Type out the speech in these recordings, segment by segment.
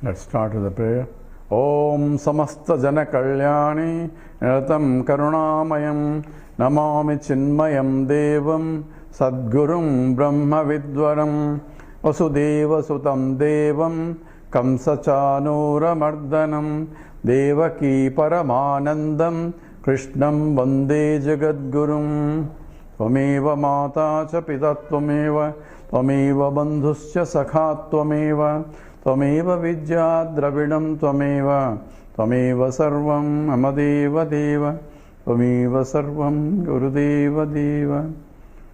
Let's start with the prayer. Om Samasta Jana Kalyani Niratam Karunamayam Namami Chinmayam Devam Sadgurum Brahma Vidwaram Vasudeva Sutam Devam Kamsachanura Mardanam Devaki Paramanandam Krishnam Vande Jagadgurum Tvameva Mata Cha Pita Tvameva Tvameva Bandhuscha Sakha Tvameva Tvameva Vidya Dravidam Tvameva Tvameva Sarvam Amadeva Deva Tvameva Sarvam Gurudeva Deva.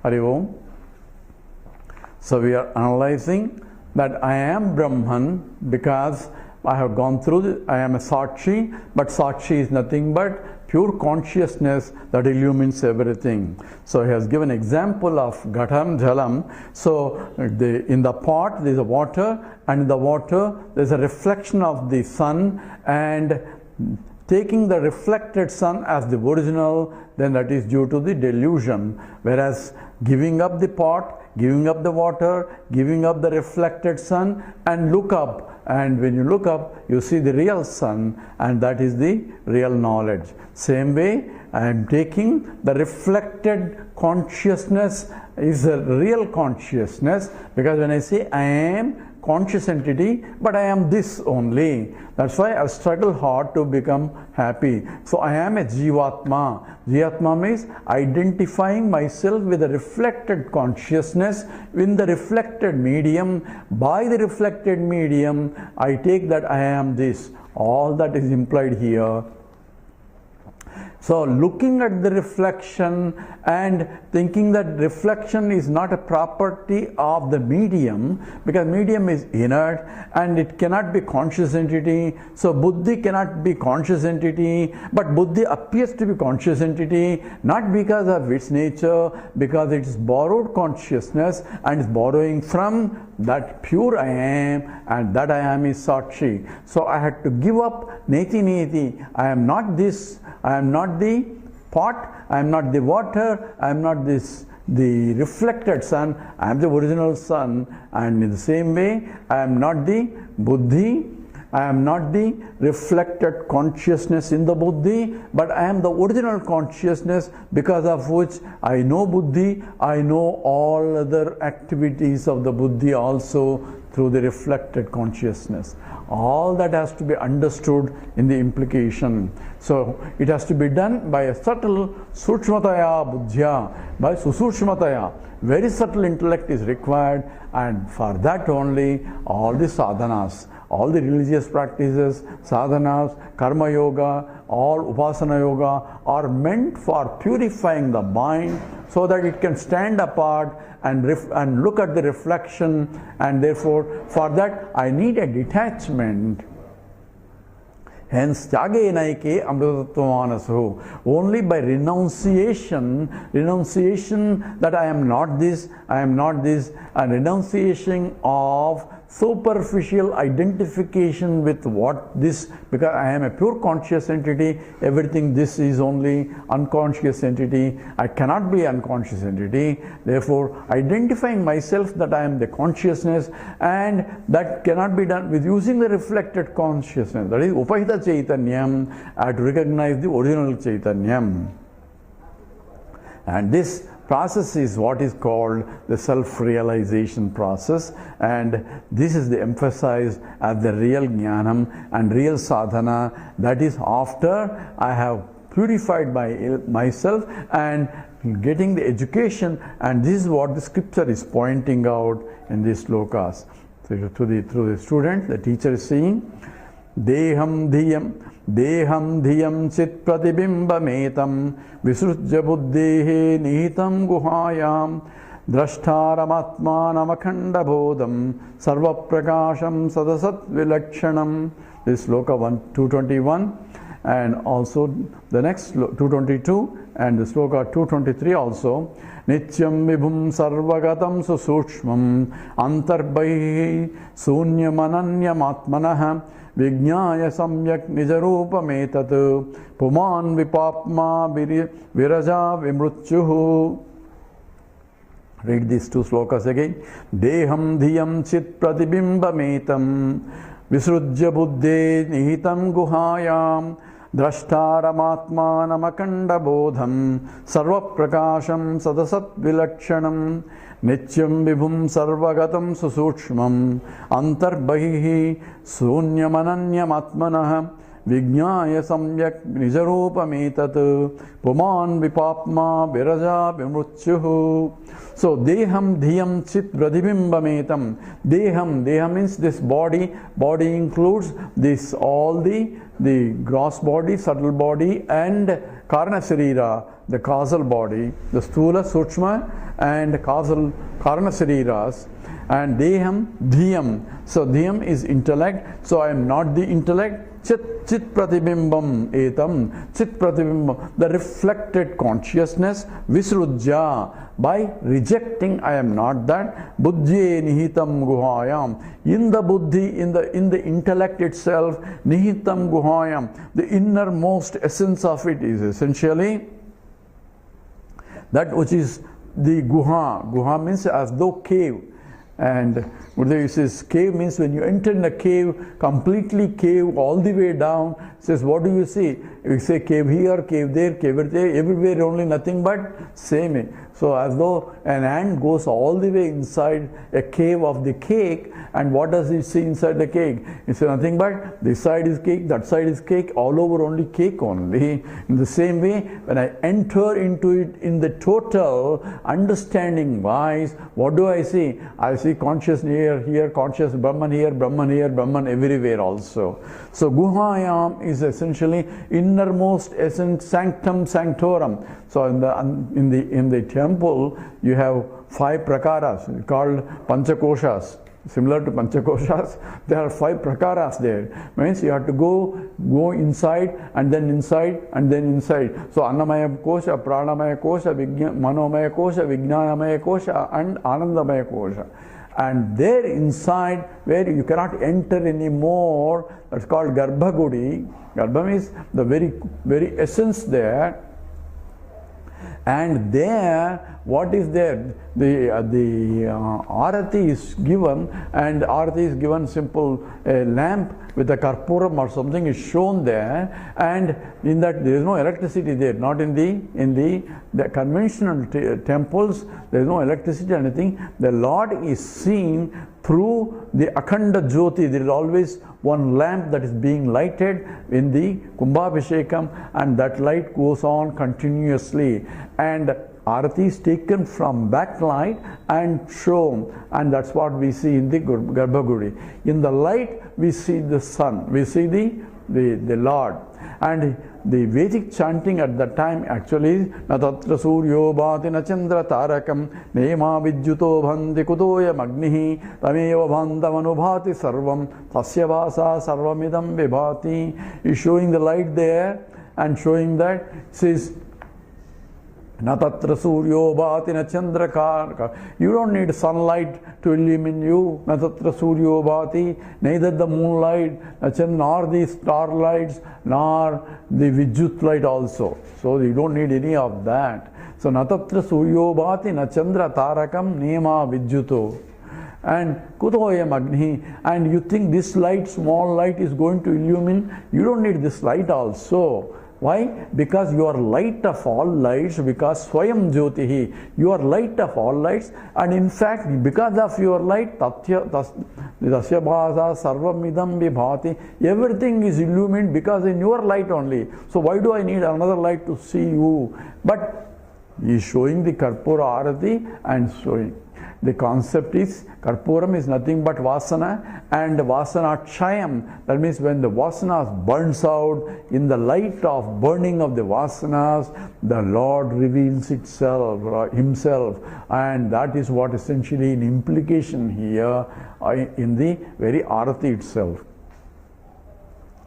Hari Om. So we are analyzing that I am Brahman because I have gone through this. I am a Sakshi, but Sakshi is nothing but pure consciousness that illumines everything. So he has given example of Ghatam Jalam. So in the pot there is a water, and in the water there is a reflection of the sun, and taking the reflected sun as the original, then that is due to the delusion. Whereas giving up the pot, giving up the water, giving up the reflected sun, and look up. And when you look up, you see the real sun, and that is the real knowledge. Same way, I am taking the reflected consciousness is a real consciousness, because when I say I am conscious entity, but I am this only. That's why I struggle hard to become happy. So I am a Jivatma. Jivatma means identifying myself with the reflected consciousness in the reflected medium. By the reflected medium, I take that I am this. All that is implied here. So looking at the reflection and thinking that reflection is not a property of the medium, because medium is inert and it cannot be conscious entity. So buddhi cannot be conscious entity, but buddhi appears to be conscious entity, not because of its nature, because it is borrowed consciousness and is borrowing from that pure I am, and that I am is Sakshi. So I had to give up neti neti. I am not this, I am not the pot, I am not the water, I am not this the reflected sun, I am the original sun. And in the same way, I am not the buddhi, I am not the reflected consciousness in the buddhi, but I am the original consciousness, because of which I know buddhi, I know all other activities of the buddhi also through the reflected consciousness. All that has to be understood in the implication. So it has to be done by a subtle Sushmataya Buddhya, by Susushmataya. Very subtle intellect is required, and for that only all the sadhanas, all the religious practices, sadhanas, karma yoga, all upasana yoga are meant for purifying the mind so that it can stand apart and look at the reflection, and therefore for that I need a detachment. Hence, tyage naike amritatvamanasu. Only by renunciation that I am not this, I am not this, and renunciation of superficial identification with what this, because I am a pure conscious entity, everything this is only unconscious entity, I cannot be unconscious entity. Therefore, identifying myself that I am the consciousness, and that cannot be done with using the reflected consciousness. That is Upahita Chaitanyam. I have to recognize the original Chaitanyam. And this process is what is called the self-realization process, and this is the emphasized as the real jnanam and real sadhana. That is after I have purified myself and getting the education, and this is what the scripture is pointing out in these slokas. So through the student, the teacher is saying, Deham dhiyam chit pratibimbametam visrujya buddhehe nihitam guhayam drashtharamatmanam akhanda bodham sarva prakasham sadasat vilakshanam. This sloka 221, and also the next 222, and the sloka 223 also. Nityam vibhum sarvagatam susukshmam antarbaihi sunyamananyamatmanah Vijnaya samyak nijarupametat puman vipapma viraja vimrutyuhu. Read these two slokas again. Deham dhiyam chit pratibimbametam Visrujya buddhe nihitam guhayam drashtaaramatmanam bodham sarva prakasham sadasat vilakshanam nityam vibhum sarvagatam susukshmam antarbahihi sunyamananyam Vijnaya samyak nijarupametat puman vipapma viraja vimrutyuhu. So deham dhyam chit pradibimbametam. Deham means this body. Body includes this all the gross body, subtle body, and karna sarira, the causal body, the sthula, sukshma, and causal karna sariras. And deham dhyam. So dhyam is intellect. So I am not the intellect. Chit pratibimbam etam, chit pratibimbam, the reflected consciousness, visrujya, by rejecting I am not that, buddhye nihitam guhayam, in the buddhi, in the intellect itself, nihitam guhayam, the innermost essence of it is essentially that which is the guha. Guha means as though cave. And Gurudev says cave means when you enter in a cave, completely cave all the way down, says what do you see? You say cave here, cave there, everywhere only nothing but same. So as though an ant goes all the way inside a cave of the cake, and what does it see inside the cake? It's nothing but this side is cake, that side is cake, all over only cake only. In the same way, when I enter into it in the total understanding wise, what do I see? I see consciousness here, conscious Brahman here, Brahman everywhere also. So Guhayam is essentially innermost essence, sanctum sanctorum. So in the temple you have 5 prakaras called Panchakoshas. Similar to Panchakoshas, there are 5 prakaras there. Means you have to go inside and then inside and then inside. So Annamaya Kosha, Pranamaya Kosha, Manomaya Kosha, Vijnanamaya Kosha, and Anandamaya Kosha. And there inside where you cannot enter anymore, that's called Garbhagudi. Garbha means the very essence there. And there, what is there? The arati is given, and arati is given simple lamp with a karpuram or something is shown there, and in that there is no electricity there. Not in the conventional temples, there is no electricity or anything. The Lord is seen through the Akhanda Jyoti. There is always one lamp that is being lighted in the Kumbhabhishekam, and that light goes on continuously. And Arati is taken from backlight and shown, and that's what we see in the Garbhagudi. In the light, we see the sun, we see the Lord. And the Vedic chanting at that time actually is Natatra Suryo Bhati Nachandra Tarakam Nema Vidyuto Bhandi Kutoya Magnihi Tameva Bhandamanubhati Sarvam Tasya Vasa Sarvamidam Vibhati. Is showing the light there and showing that says Natatra Suryo Bhati Nachandra Karka. You don't need sunlight to illumine you. Natatra Suryo Bhati. Neither the moonlight, nor the starlights, nor the Vidyut light also. So you don't need any of that. So Natatra Suryo Bhati Nachandra Tarakam Nema Vidyuto. And Kutoya Magni. And you think this light, small light, is going to illumine. You don't need this light also. Why? Because you are light of all lights, because Swayam Jyotihi, you are light of all lights, and in fact, because of your light, Tasya Bhasa Sarvamidam Vibhati, everything is illumined because in your light only. So why do I need another light to see you? But he is showing the Karpura Arati and showing. The concept is Karpuram is nothing but Vasana, and Vasana Chayam. That means when the Vasanas burns out, in the light of burning of the Vasanas, the Lord reveals Himself, and that is what essentially an implication here in the very Arati itself.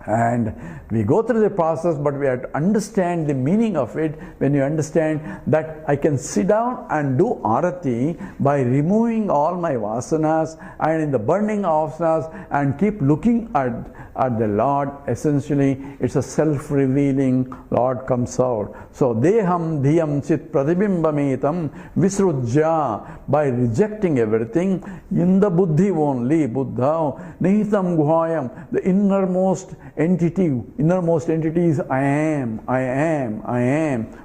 And we go through the process, but we have to understand the meaning of it. When you understand that I can sit down and do arati by removing all my vasanas and in the burning of vasanas and keep looking at the Lord, essentially it's a self-revealing Lord comes out. So deham dhyam chit pradibimbametam visrujya, by rejecting everything in the buddhi only, buddha nihitam guhayam, the innermost entity is I am.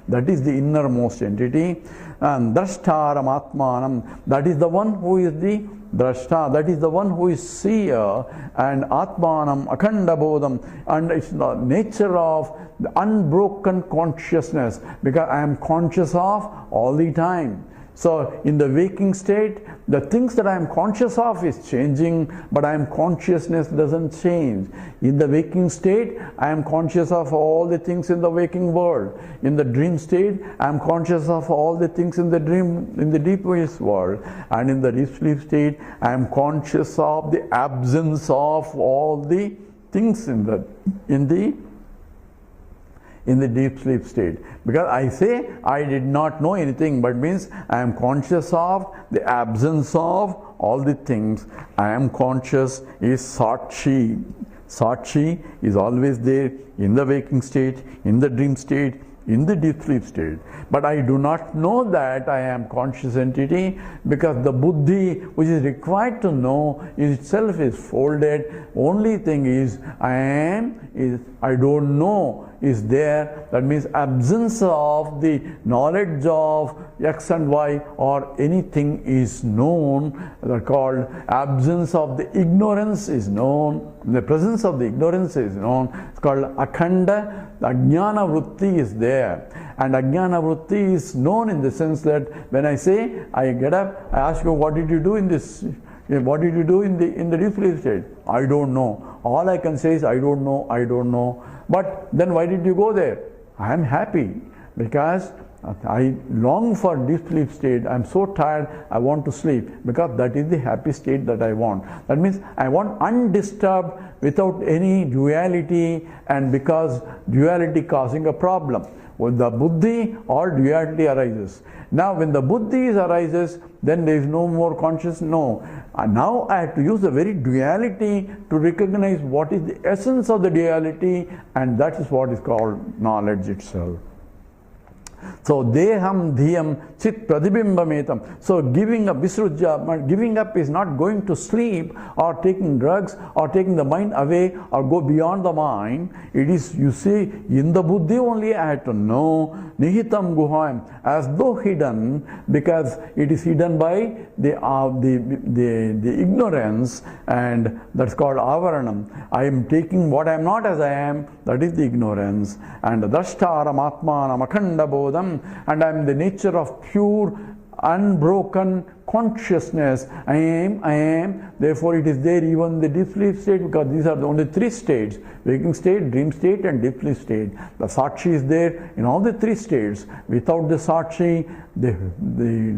That is the innermost entity. And drashtaram atmanam, that is the one who is the drashta, that is the one who is seer. And atmanam akhanda bodham, and it's the nature of the unbroken consciousness, because I am conscious of all the time. So in the waking state, the things that I am conscious of is changing, but I am consciousness doesn't change. In the waking state, I am conscious of all the things in the waking world. In the dream state, I am conscious of all the things in the dream, in the deepest world. And in the deep sleep state, I am conscious of the absence of all the things in the deep sleep state. Because I say I did not know anything, but means I am conscious of the absence of all the things. I am conscious is Sakshi. Sakshi is always there in the waking state, in the dream state, in the deep sleep state. But I do not know that I am conscious entity, because the buddhi which is required to know itself is folded. Only thing is I don't know is there. That means absence of the knowledge of X and Y or anything is known. That's called absence of the ignorance is known. The presence of the ignorance is known. It's called akhanda. The ajnana vritti is there. And ajnana vritti is known in the sense that when I say, I get up, I ask you, what did you do in this? What did you do in the deep sleep state? I don't know. All I can say is, I don't know, I don't know. But then why did you go there? I am happy because I long for deep sleep state. I am so tired, I want to sleep, because that is the happy state that I want. That means I want undisturbed without any duality, and because duality causing a problem. With the buddhi, all duality arises. Now when the buddhi arises, then there is no more consciousness. No. Now I have to use the very duality to recognize what is the essence of the duality, and that is what is called knowledge itself. So deham dhyam chit pradibimbametam. So giving up visrujya, giving up is not going to sleep or taking drugs or taking the mind away or go beyond the mind. It is, you see, in the buddhi only I had to know nihitam guhayam, as though hidden, because it is hidden by the ignorance, and that's called avaranam. I am taking what I am not as I am, that is the ignorance. And drashtaram atmanam akhanda bodham, and I am the nature of pure, unbroken consciousness. I am, therefore it is there even in the deep sleep state, because these are the only three states: waking state, dream state and deep sleep state. The Sakshi is there in all the three states. Without the Sakshi, the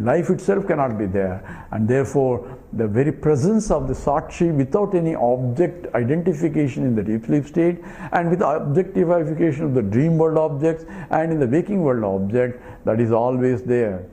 life itself cannot be there. And therefore the very presence of the Sakshi without any object identification in the deep sleep state, and with objectification of the dream world objects and in the waking world object, that is always there.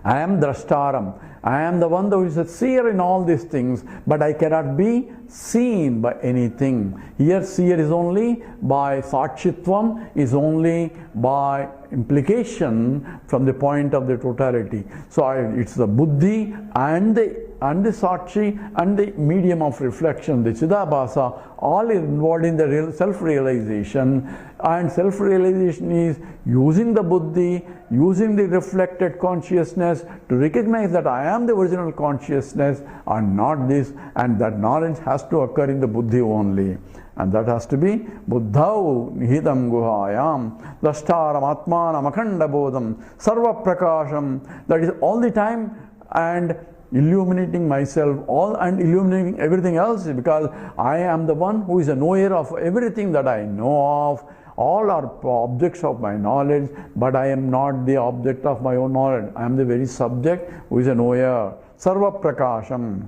I am drashtaram. I am the one who is a seer in all these things, but I cannot be seen by anything. Here seer is only by sakshitvam, is only by implication from the point of the totality. So it's the buddhi and the sakshi and the medium of reflection, the chidabhasa, all involved in the self-realization. And self-realization is using the buddhi, using the reflected consciousness to recognize that I am the original consciousness and not this, and that knowledge has to occur in the buddhi only. And that has to be buddhau nihitam guhayam drashtaram atmanam akhanda bodham sarva prakasham, that is all the time and illuminating myself, all and illuminating everything else, because I am the one who is a knower of everything that I know of. All are objects of my knowledge, but I am not the object of my own knowledge. I am the very subject who is a knower. Sarva prakasham.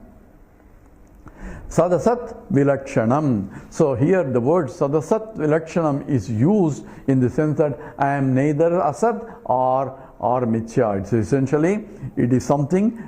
Sadasat Vilakshanam. So here the word Sadasat Vilakshanam is used in the sense that I am neither Asat or Mithya. It's essentially, it is something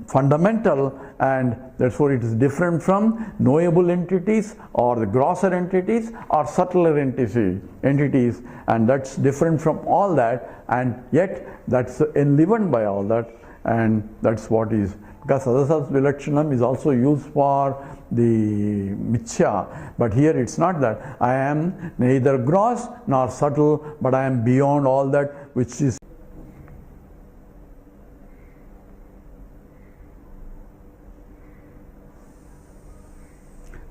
fundamental, and therefore it is different from knowable entities or the grosser entities or subtler entities, and that's different from all that, and yet that's enlivened by all that, and that's what is. Because Sadasat Vilakshanam is also used for the Mithya, but here it's not that. I am neither gross nor subtle, but I am beyond all that which is.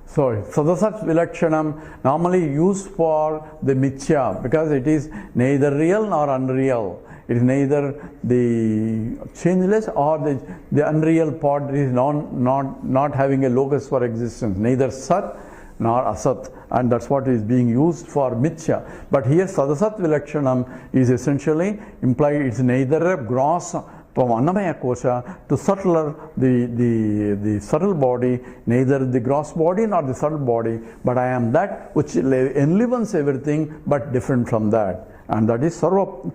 So, Sadasat Vilakshanam normally used for the Mithya because it is neither real nor unreal. It is neither the changeless or the unreal part is not having a locus for existence, neither Sat nor Asat, and that's what is being used for Mithya. But here Sadasat Vilakshanam is essentially implied, it's neither a gross from Annamaya Kosha to subtler, the subtle body, neither the gross body nor the subtle body, but I am that which enlivens everything but different from that. And that is Sarva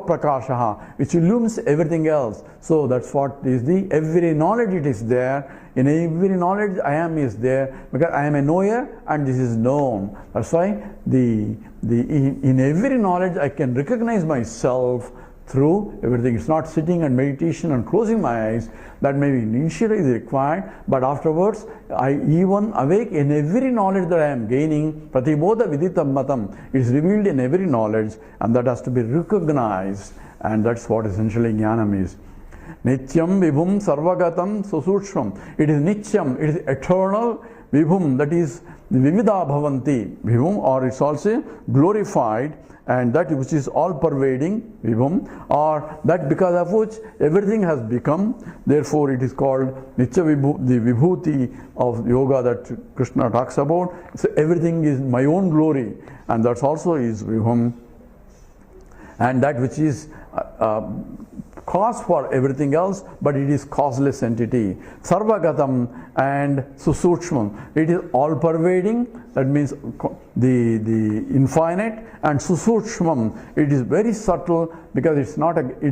Prakashaha, which illumines everything else. So that's what is the every knowledge it is there. In every knowledge I am is there, because I am a knower and this is known. That's why in every knowledge I can recognize myself through everything. It's not sitting and meditation and closing my eyes. That may be initially is required, but afterwards I even awake in every knowledge that I am gaining. Pratibodha viditam matam. It is revealed in every knowledge, and that has to be recognized, and that's what essentially jnanam is. Nityam vibhum sarvagatam susukshvam. It is nityam, it is eternal. Vibhum, that is vividha bhavanti. Vibhum, or it's also glorified, and that which is all pervading, vibhum, or that because of which everything has become. Therefore it is called Nitya Vibhu, the vibhuti of yoga that Krishna talks about. So everything is my own glory, and that also is vibhum. And that which is cause for everything else, but it is causeless entity. Sarvagatam and Susukshmam. It is all pervading, that means the infinite, and Susukshmam, it is very subtle because it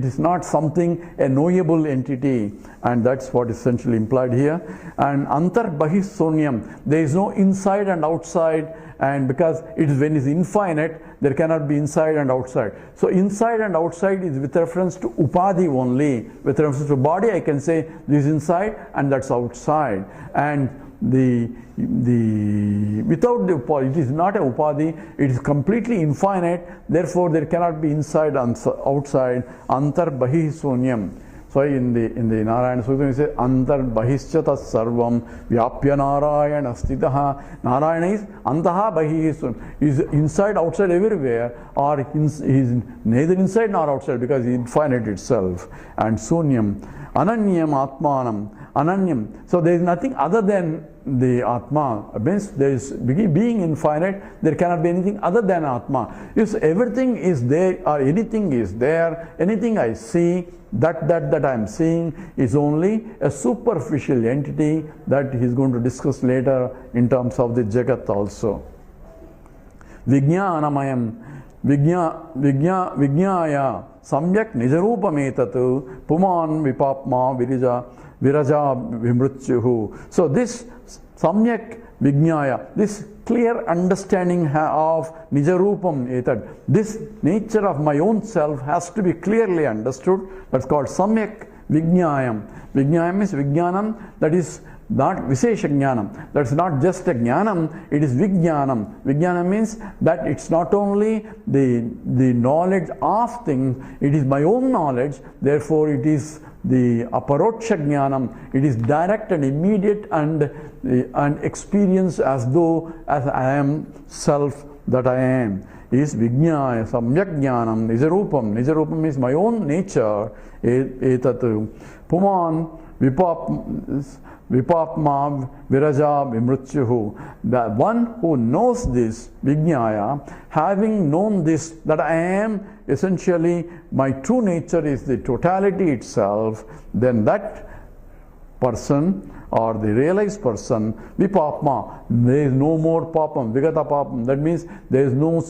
is not something, a knowable entity, and that's what is essentially implied here. And Antar Bahisunyam, there is no inside and outside, and because it is when it is infinite, there cannot be inside and outside. So inside and outside is with reference to Upadhi only. With reference to body, I can say this is inside and that's outside. And without the Upadhi, it is not a Upadhi, it is completely infinite, therefore there cannot be inside and outside. Antar Bahi Sunyam. So in the Narayana Sutta, it says Antar Bahischata Sarvam Vyapya Narayana Stitaha. Narayana is Antaha Bahi is inside, outside, everywhere, or he is neither inside nor outside because he is infinite itself. And Sunyam, Ananyam Atmanam, Ananyam. So there is nothing other than the Atma. Means there is being infinite, there cannot be anything other than Atma. If everything is there or anything is there, anything I see, that I am seeing is only a superficial entity that he is going to discuss later in terms of the Jagat also. Vijnanamayam, Vijnaya, Samyak Nijarupam Puman Vipapma Viraja Vimrutyuhu. So this Samyak Vijnaya, this clear understanding of Nijarupam etad, this nature of my own self has to be clearly understood. That's called Samyak Vijnayam. Vijnayam is Vijnanam, that is not Vishesha Jnanam. That's not just a Jnanam, it is Vijnanam. Vijnanam means that it's not only the knowledge of things, it is my own knowledge, therefore it is the Aparoksha Jnanam. It is direct and immediate and experience as though as I am self that I am. Is Vijnaya, Samyak Jnanam, Nijarupam. Nijarupam is my own nature. Etatu. Puman Vipapma Viraja Vimrutyuhu. The one who knows this, Vijnaya, having known this, that I am essentially, my true nature is the totality itself, then that person or the realized person, vipapma, there is no more papam, vigata papam. That means there is no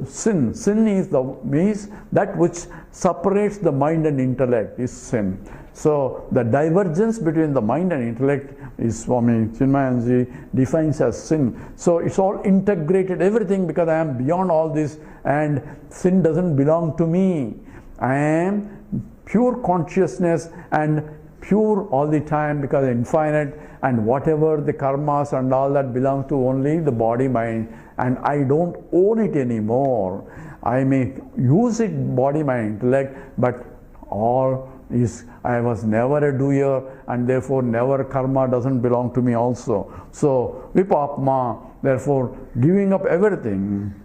sin. Sin means that which separates the mind and intellect is sin. So the divergence between the mind and intellect is Swami Chinmayananda defines as sin. So it's all integrated, everything, because I am beyond all this and sin doesn't belong to me. I am pure consciousness and pure all the time because infinite, and whatever the karmas and all that belong to only the body mind, and I don't own it anymore. I may use it, body mind intellect, but all is, I was never a doer and therefore never karma doesn't belong to me also. So vipapma, therefore giving up everything.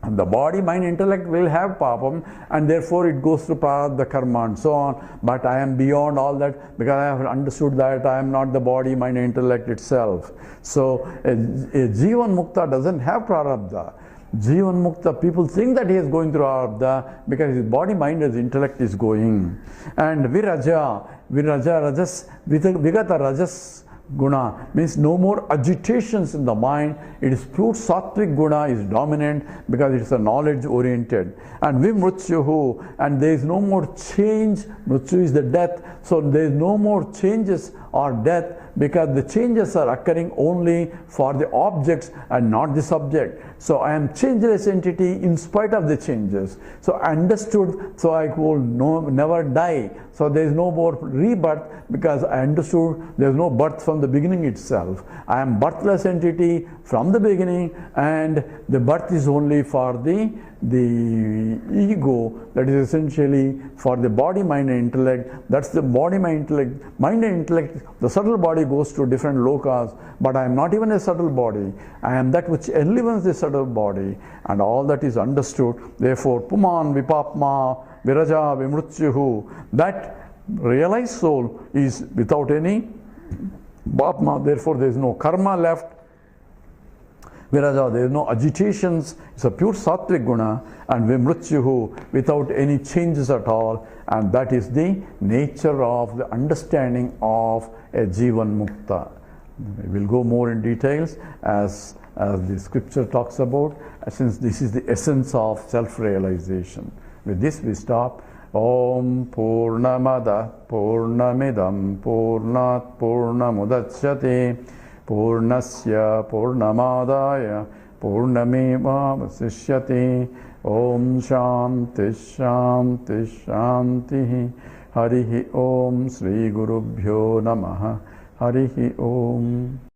And the body, mind, intellect will have papam, and therefore it goes to prarabdha karma and so on. But I am beyond all that because I have understood that I am not the body, mind, intellect itself. So a Jivan Mukta doesn't have prarabdha. Jivan Mukta, people think that he is going through prarabdha because his body, mind, his intellect is going. And Viraja, Rajas, Vigata Rajas Guna means no more agitations in the mind. It is pure sattvic guna is dominant because it is a knowledge oriented. And vimrutyuhu, and there is no more change. Mrityu is the death. So there is no more changes or death because the changes are occurring only for the objects and not the subject. So I am changeless entity in spite of the changes. So I understood, so I will never die. So there is no more rebirth because I understood there is no birth from the beginning itself. I am birthless entity from the beginning, and the birth is only for the ego, that is essentially for the body, mind and intellect. That's the body, mind and intellect. The subtle body goes to different lokas, but I am not even a subtle body. I am that which enlivens the subtle body, and all that is understood. Therefore puman vipapma viraja vimrutyuhu, that realized soul is without any papma, therefore there is no karma left. Viraja, there is no agitations, it's a pure sattvic guna, and vimrutyuhu, without any changes at all, and that is the nature of the understanding of a Jivan Mukta. We will go more in details as the scripture talks about, since this is the essence of self-realization. With this we stop. Om Purnamada Purnamidam Purnat Purnamudachyate Purnasya Purnamadaya Purnameva Vasishyate. Om Shanti Shanti Shanti. Harihi Om Sri Gurubhyo Namaha. Harihi Om.